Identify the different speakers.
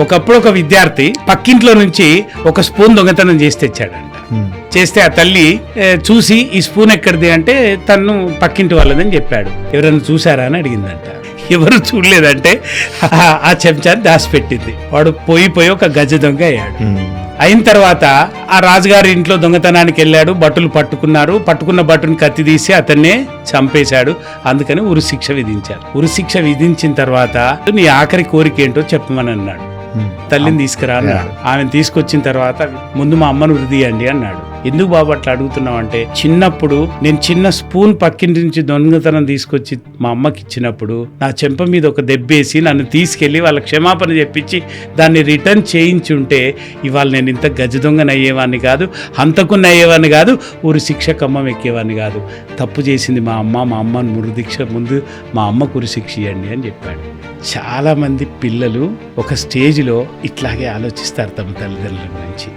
Speaker 1: ఒకప్పుడు ఒక విద్యార్థి పక్కింట్లో నుంచి ఒక స్పూన్ దొంగతనం చేసి తెచ్చాడంట. చేస్తే ఆ తల్లి చూసి ఈ స్పూన్ ఎక్కడిది అంటే తను పక్కింటి వాళ్ళదని చెప్పాడు. ఎవరైనా చూసారా అని అడిగిందంట. ఎవరు చూడలేదంటే ఆ చెంచాన్ని దాచిపెట్టింది. వాడు పోయి ఒక గజ దొంగ అయ్యాడు. అయిన తర్వాత ఆ రాజుగారి ఇంట్లో దొంగతనానికి వెళ్ళాడు. భటులు పట్టుకున్న భటుని కత్తి తీసి అతన్నే చంపేశాడు. అందుకని ఉరిశిక్ష విధించారు. ఉరిశిక్ష విధించిన తర్వాత నీ ఆఖరి కోరిక ఏంటో చెప్పమని అన్నాడు. తల్లిని తీసుకురా అన్నాడు. ఆమెను తీసుకొచ్చిన తర్వాత ముందు మా అమ్మను ఉరిదీయండి అన్నాడు. ఎందుకు బాబు అట్లా అడుగుతున్నావు అంటే, చిన్నప్పుడు నేను చిన్న స్పూన్ పక్కింటి నుంచి దొంగతనం తీసుకొచ్చి మా అమ్మకి ఇచ్చినప్పుడు నా చెంప మీద ఒక దెబ్బేసి నన్ను తీసుకెళ్లి వాళ్ళ క్షమాపణ చెప్పించి దాన్ని రిటర్న్ చేయించి ఉంటే ఇవాళ నేను ఇంత గజ దొంగను అయ్యేవాడిని కాదు, హంతకుని అయ్యేవాడిని కాదు, ఊరి శిక్ష కమ్మం ఎక్కేవాడిని కాదు. తప్పు చేసింది మా అమ్మను మురుదీక్ష ముందు మా అమ్మకు ఉరి శిక్ష ఇవ్వండి అని చెప్పాడు. చాలా మంది పిల్లలు ఒక స్టేజ్లో ఇట్లాగే ఆలోచిస్తారు తమ తల్లిదండ్రుల గురించి.